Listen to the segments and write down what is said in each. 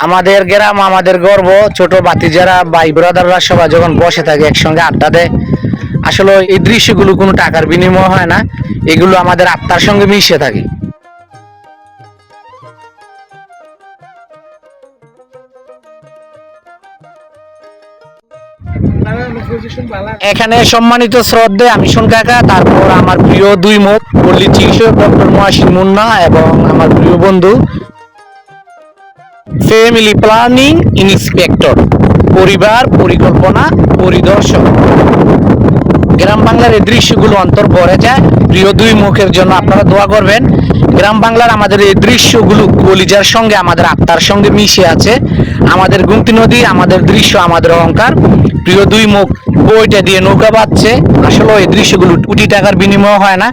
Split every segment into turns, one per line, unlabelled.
আমাদের গ্রাম আমাদের গর্ব, ছোট ভাতিজারা ভাই ব্রাদাররা সবাই যখন বসে থাকে একসঙ্গে আড্ডা দেয়, আসলে এই দৃশ্যগুলো কোনো টাকার বিনিময় হয় না, এগুলো আমাদের আত্মার সঙ্গে মিশে থাকে। এখানে সম্মানিত শ্রদ্ধে আমি শুন কাকা, তারপর আমার প্রিয় দুই মুখ পল্লী চিকিৎসক ডক্টর মহাসিন মুন্না এবং আমার প্রিয় বন্ধু ফ্যামিলি প্ল্যানিং ইন্সপেক্টর, পরিবার পরিকল্পনা পরিদর্শক। গ্রাম বাংলার এই দৃশ্যগুলো অন্তর ভরে যায়। প্রিয় দুই মুখের জন্য আপনারা দোয়া করবেন। গ্রাম বাংলার আমাদের এই দৃশ্যগুলো কলিজার সঙ্গে আমাদের আত্মার সঙ্গে মিশে আছে। আমাদের গুমতি নদী, আমাদের দৃশ্য, আমাদের অহংকার। প্রিয় দুই মুখ বইটা দিয়ে নৌকা বাঁধছে, আসলে এই দৃশ্যগুলো কোটি টাকার বিনিময় হয় না।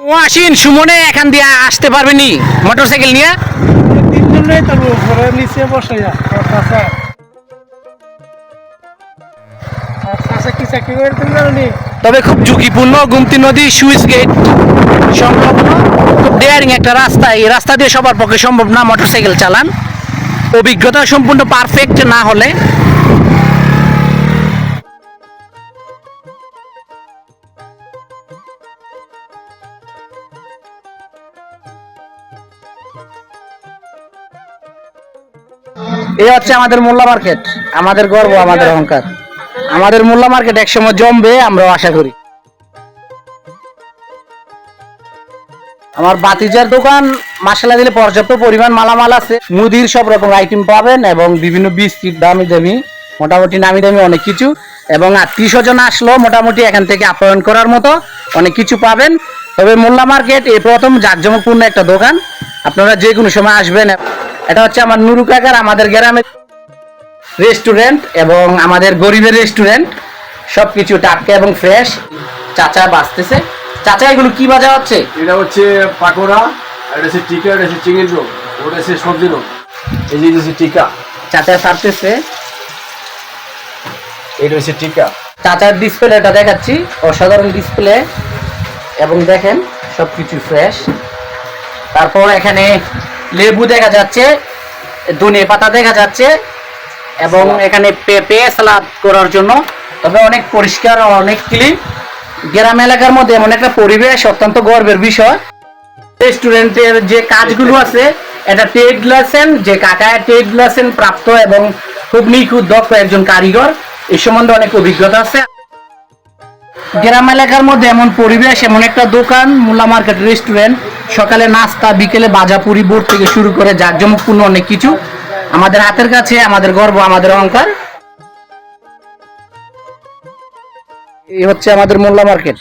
ও আসিন সুমনে এখান দিয়ে আসতে পারবেনি মোটরসাইকেল নিয়ে?
তিনজনে তো ঘরের নিচে বসে যা কি চাকরি করে তুমি জানো?
তবে খুব ঝুঁকিপূর্ণ গুমতি নদী সুইচ গেট সংলগ্ন খুব ডেয়ারিং একটা রাস্তা। এই রাস্তা দিয়ে সবার পক্ষে সম্ভব না মোটরসাইকেল চালান, অভিজ্ঞতা সম্পূর্ণ পারফেক্ট না হলে। এই হচ্ছে আমাদের মোল্লা মার্কেট, আমাদের গর্ব, আমাদের অহংকার। আমাদের মোল্লা মার্কেট একসময় জমবে, আমরাও আশা করি। আমার বাতিজার দোকান মাসালা দিলে পর্যাপ্ত পরিমাণ মালামাল আছে, মুদির সব রকম আইটেম পাবেন এবং বিভিন্ন বিস্কিট দামি দামি মোটামুটি নামি দামি অনেক কিছু, এবং আত্মীয় স্বজন আসলেও মোটামুটি এখান থেকে আপ্যায়ন করার মতো অনেক কিছু পাবেন। তবে মোল্লা মার্কেট এই প্রথম জাঁকজমকপূর্ণ একটা দোকান, আপনারা যে কোনো সময় আসবেন। এটা হচ্ছে আমার নুরু কাকার, আমাদের গ্রামের রেস্টুরেন্ট এবং আমাদের গরিবের রেস্টুরেন্ট, সবকিছু টাটকা এবং ফ্রেশ। চাচা বাঁচতেছে। চাচা এগুলো কি বাজা হচ্ছে?
এটা হচ্ছে পাকোড়া, এটা হচ্ছে টিকা, এটা হচ্ছে চিংড়ি রোল, ওটা হচ্ছে সবজি রোল, এই যে হচ্ছে টিকা।
চাচা সারতেছে,
এটা হচ্ছে টিকা।
চাচার ডিসপ্লেটা দেখাচ্ছি, অসাধারণ ডিসপ্লে এবং দেখেন সবকিছু ফ্রেশ। তারপর এখানে লেবু দেখা যাচ্ছে, ধনিয়া পাতা দেখা যাচ্ছে এবং এখানে পেঁপে সালাদ করার জন্য। তবে অনেক পরিষ্কার, অনেক ক্লিন। গ্রাম এলাকার মধ্যে এমন একটা পরিবেশ অত্যন্ত গর্বের বিষয়। রেস্টুরেন্টের যে কাজগুলো আছে, এটা ট্রেড লাইসেন্স, যে কাকা ট্রেড লাইসেন্স প্রাপ্ত এবং খুব নিখুঁত দক্ষ একজন কারিগর, এই সম্বন্ধে অনেক অভিজ্ঞতা আছে। গ্রাম এলাকার মধ্যে এমন পরিবেশ, এমন একটা দোকান মোল্লা মার্কেট রেস্টুরেন্ট, সকালে নাস্তা, বিকেলে বাজাপুরি বোর্ড থেকে শুরু করে জাঁকজমকপূর্ণ অনেক কিছু আমাদের হাতের কাছে, আমাদের গর্ব, আমাদের অহংকার। এই হচ্ছে আমাদের মোল্লা মার্কেট।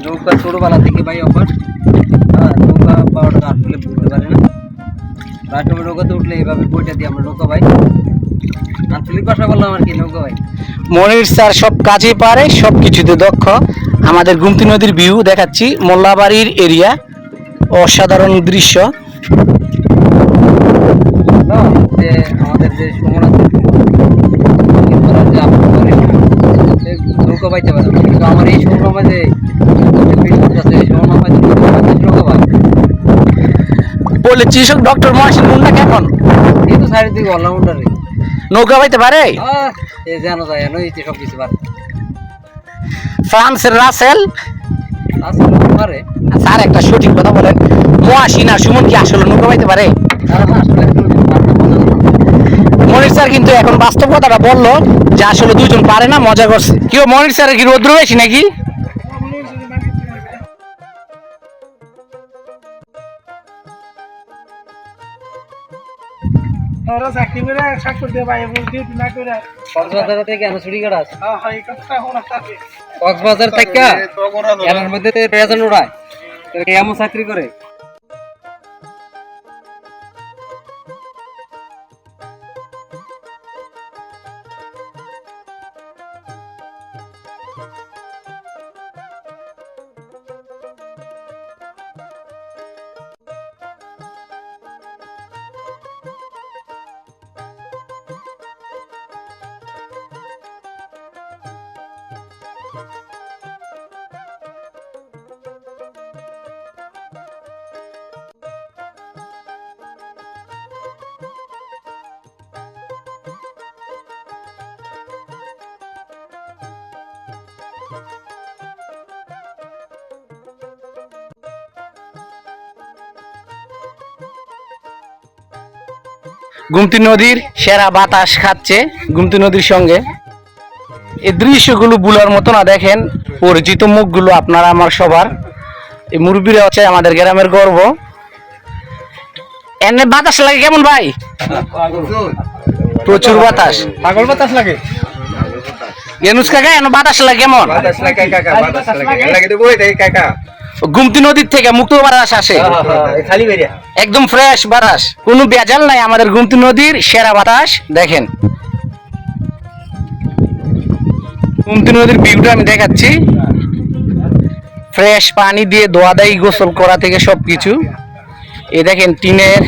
নৌকা ছোটবেলা থেকে ভাই অফার, নৌকা পাওয়াটা আসলে বুঝতে পারি না। রাষ্ট্রপতি নৌকাতে উঠলে এইভাবে বইটা দিয়ে আমরা নৌকা ভাই, আঞ্চলিক ভাষা বললাম আর কি, নৌকা ভাই।
মনির স্যার সব কাজই পারে, সব কিছুতে দক্ষ। আমাদের গুমতি নদীর ভিউ দেখাচ্ছি, মোল্লাবাড়ির এরিয়া, অসাধারণ দৃশ্য।
যে আমাদের যে সমর আছে, যে নৌকা পাইতে পারে, কিন্তু আমার এই সময় যে নৌকা ভাই
বলে চিকিৎসক ডক্টর মহাসিন মুন্না কেমন?
কিন্তু সাইডের দিকে অলরাউন্ডারে
নৌকা পাইতে পারে,
এ যেন যায় সব কিছু পারে।
ফ্রান্সের রাসেল
পারে
স্যার, একটা সঠিক কথা বলেন, মহাসিন আর সুমন কি আসলে নৌকা পাইতে পারে? মনির স্যার কিন্তু এখন বাস্তব কথাটা বললো যে আসলে দুজন পারে না, মজা করছে। কেউ মনির স্যারের কি রৌদ্র বেশি নাকি?
কক্সবাজার থেকে কেন চুরি কাটা আছে? কক্সবাজার থেকে এর মধ্যে রেজন উড়ায়, এমন চাকরি করে।
গুমতি নদীর সেরা বাতাস খাচ্ছে গুমতি নদীর সঙ্গে। এই দৃশ্যগুলো বুলার মতো না, দেখেন পরিচিত মুখগুলো আপনারা আমার সবার। এই মুরব্বীরা হচ্ছে আমাদের গ্রামের গর্ব। এনে বাতাস লাগে কেমন ভাই? প্রচুর বাতাস,
পাগল বাতাস লাগে।
এনুস কাকা এনে বাতাস লাগে কেমন?
বাতাস লাগে কাকা, বাতাস লাগে তো বই দেই কাকা।
গুমতি নদীর থেকে মুক্ত বাতাস আসে,
খালি বেরিয়া
একদম ফ্রেশ বাতাস, কোনো ভেজাল নাই। আমাদের গুমতি নদীর সেরা বাতাস দেখেন। গুমতি নদীর ভিউটা আমি দেখাচ্ছি। ফ্রেশ পানি দিয়ে ধোয়াদাই গোসল করা থেকে সবকিছু। এই দেখেন টিনের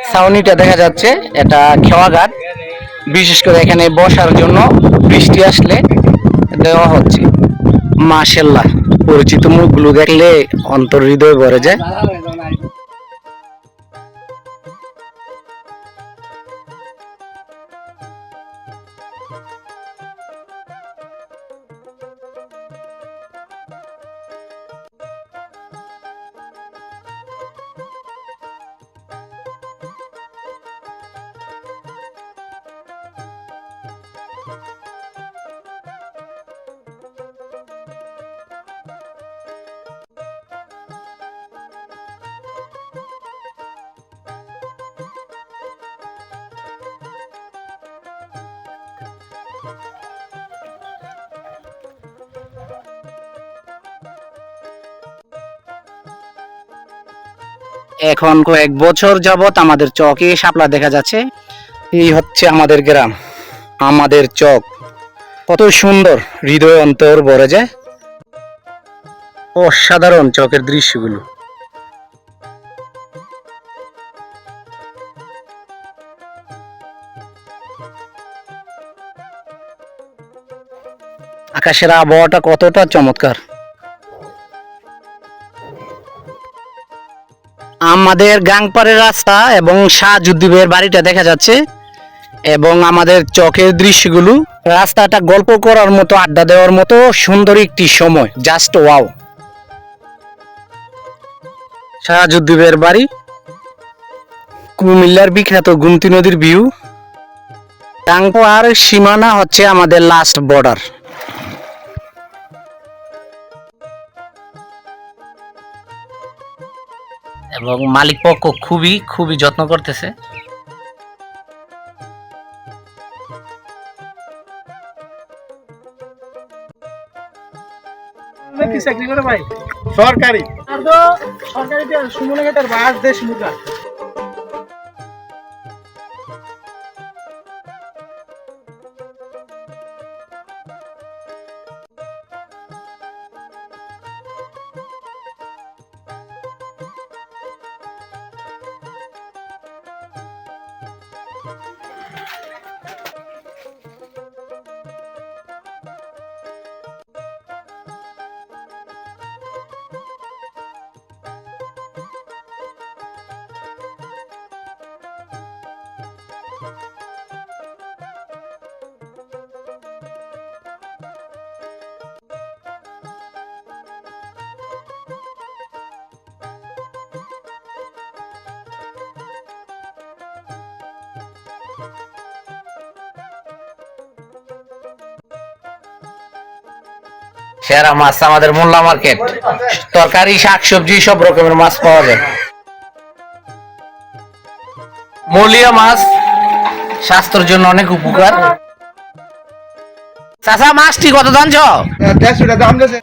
ছাউনিটা দেখা যাচ্ছে, এটা খেওয়াঘাট। বিশেষ করে এখানে বসার জন্য বৃষ্টি আসলে দেওয়া হচ্ছে। মাশাআল্লাহ, পরিচিত মুখগুলো দেখলে অন্তর হৃদয় ভরে যায়। এখন কয়েক বছর যাবত আমাদের চকে শাপলা দেখা যাচ্ছে। এই হচ্ছে আমাদের গ্রাম, আমাদের চক। কত সুন্দর, হৃদয় অন্তর ভরে যায়। অসাধারণ চকের দৃশ্যগুলো। আকাশের আবহাওয়াটা কতটা চমৎকার। আমাদের গাংপাড়ের রাস্তা এবং শাহজুদ্দিবের বাড়িটা দেখা যাচ্ছে এবং আমাদের চকের দৃশ্যগুলো। রাস্তাটা গল্প করার মতো, আড্ডা দেওয়ার মতো সুন্দর একটি সময়। Just wow. শাহজুদ্দিবের বাড়ি, কুমিল্লার বিখ্যাত গুমতি নদীর ভিউ। গাংপাড় সীমানা হচ্ছে আমাদের লাস্ট বর্ডার। এবং মালিক পক্ষ খুবই যত্ন করতেছে।
কি চাকরি করে ভাই?
সরকারি।
আর তো সরকারি সুমনে গেটার বাস দেশ মুখা।
সেরা মাছ আমাদের মোল্লা মার্কেট। তরকারি, শাকসবজি সব রকমের মাছ পাওয়া যায়। মৌলিয়া মাছ স্বাস্থ্যের জন্য অনেক উপকার। চাচা, মাছটি কত দাম?
150 টাকা দাম দিয়েছে।